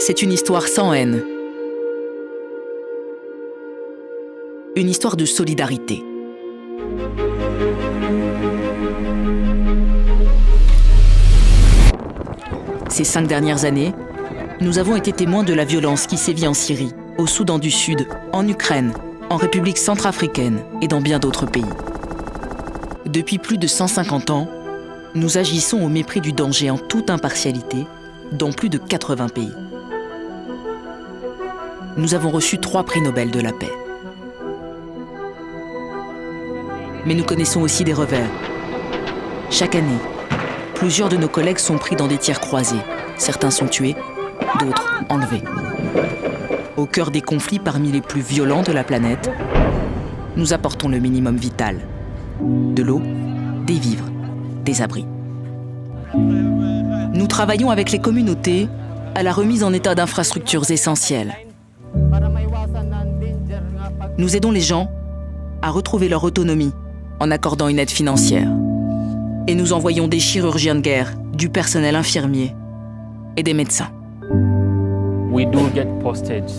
C'est une histoire sans haine. Une histoire de solidarité. Ces 5 dernières années, nous avons été témoins de la violence qui sévit en Syrie, au Soudan du Sud, en Ukraine, en République centrafricaine et dans bien d'autres pays. Depuis plus de 150 ans, nous agissons au mépris du danger en toute impartialité dans plus de 80 pays. Nous avons reçu 3 prix Nobel de la paix. Mais nous connaissons aussi des revers. Chaque année, plusieurs de nos collègues sont pris dans des tirs croisés. Certains sont tués, d'autres enlevés. Au cœur des conflits parmi les plus violents de la planète, nous apportons le minimum vital. De l'eau, des vivres, des abris. Nous travaillons avec les communautés à la remise en état d'infrastructures essentielles. Nous aidons les gens à retrouver leur autonomie en accordant une aide financière. Et nous envoyons des chirurgiens de guerre, du personnel infirmier et des médecins. We do get postage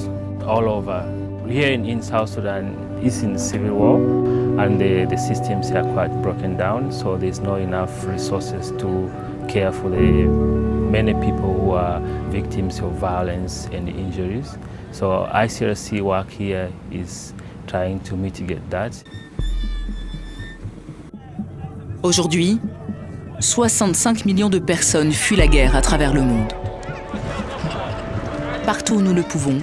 all over. Here in South Sudan is in civil war and the systems are quite broken down, so there's not enough resources to care for the many people who are victims of violence and injuries. So ICRC work here is trying to mitigate that. Aujourd'hui, 65 millions de personnes fuient la guerre à travers le monde. Partout où nous le pouvons,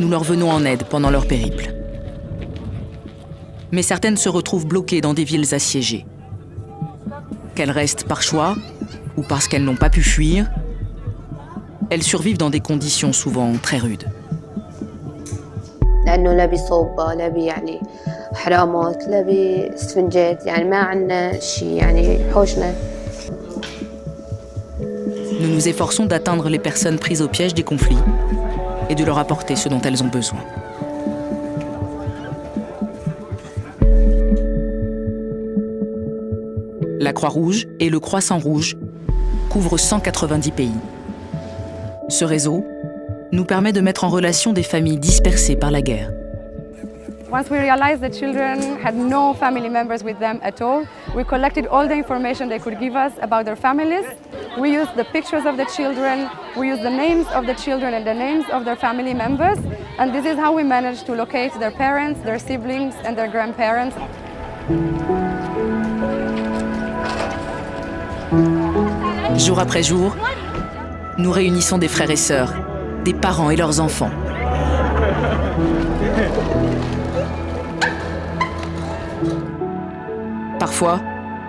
nous leur venons en aide pendant leur périple. Mais certaines se retrouvent bloquées dans des villes assiégées. Qu'elles restent par choix ou parce qu'elles n'ont pas pu fuir, elles survivent dans des conditions souvent très rudes. لأنه لا بصوبة لا يعني حرامات لا بسفنجات يعني ما عندنا شيء يعني حوشنا. Nous nous efforçons d'atteindre les personnes prises au piège des conflits et de leur apporter ce dont elles ont besoin. La Croix-Rouge et le Croissant-Rouge couvrent 190 pays. Ce réseau nous permet de mettre en relation des familles dispersées par la guerre. Once we realized the children had no family members with them at all, we collected all the information they could give us about their families. We used the pictures of the children, we used the names of the children and the names of their family members, and this is how we managed to locate their parents, their siblings, and their grandparents. Jour après jour, nous réunissons des frères et sœurs, des parents et leurs enfants. Parfois,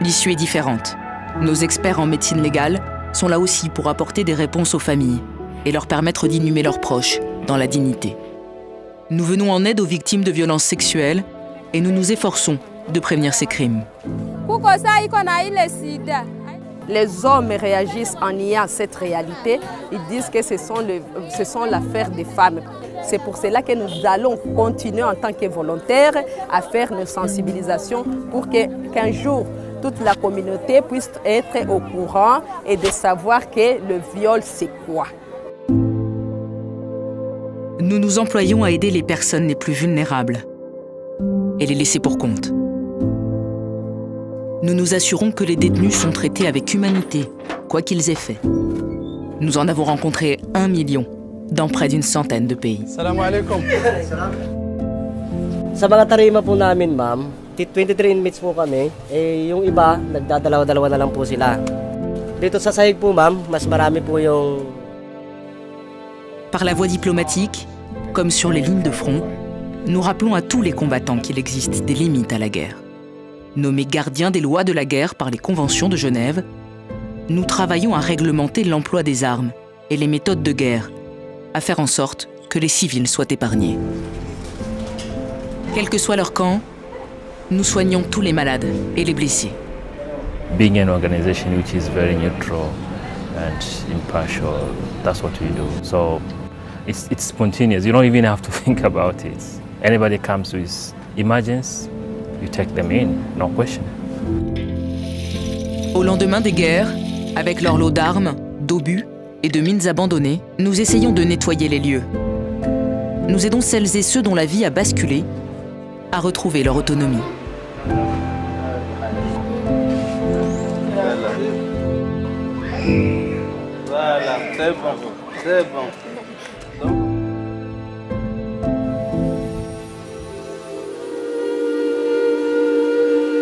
l'issue est différente. Nos experts en médecine légale sont là aussi pour apporter des réponses aux familles et leur permettre d'inhumer leurs proches dans la dignité. Nous venons en aide aux victimes de violences sexuelles et nous nous efforçons de prévenir ces crimes. Les hommes réagissent en niant cette réalité. Ils disent que ce sont l'affaire des femmes. C'est pour cela que nous allons continuer en tant que volontaires à faire nos sensibilisations pour qu'un jour, toute la communauté puisse être au courant et de savoir que le viol, c'est quoi. Nous nous employons à aider les personnes les plus vulnérables et les laisser pour compte. Nous nous assurons que les détenus sont traités avec humanité, quoi qu'ils aient fait. Nous en avons rencontré 1 million dans près d'une centaine de pays. Salam alaikum. Sa mga tarima po namin, ma'am, 23 inmates po kami. Yung iba, nagdadalawa-dalawa na lang po sila. Dito sa sahig po, ma'am, mas marami po yung... Par la voie diplomatique, comme sur les lignes de front, nous rappelons à tous les combattants qu'il existe des limites à la guerre. Nommés gardiens des lois de la guerre par les conventions de Genève, nous travaillons à réglementer l'emploi des armes et les méthodes de guerre, à faire en sorte que les civils soient épargnés. Quel que soit leur camp, nous soignons tous les malades et les blessés. Being an organization which is very neutral and impartial, that's what we do. So it's spontaneous. You don't even have to think about it. Anybody comes with emergency, you take them in, no question. Au lendemain des guerres, avec leur lot d'armes, d'obus et de mines abandonnées, nous essayons de nettoyer les lieux. Nous aidons celles et ceux dont la vie a basculé à retrouver leur autonomie. Voilà, c'est bon, c'est bon.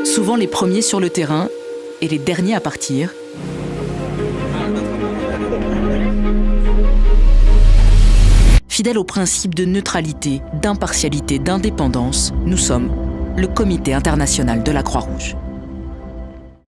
Souvent les premiers sur le terrain et les derniers à partir. Fidèles au principe de neutralité, d'impartialité, d'indépendance, nous sommes le Comité international de la Croix-Rouge.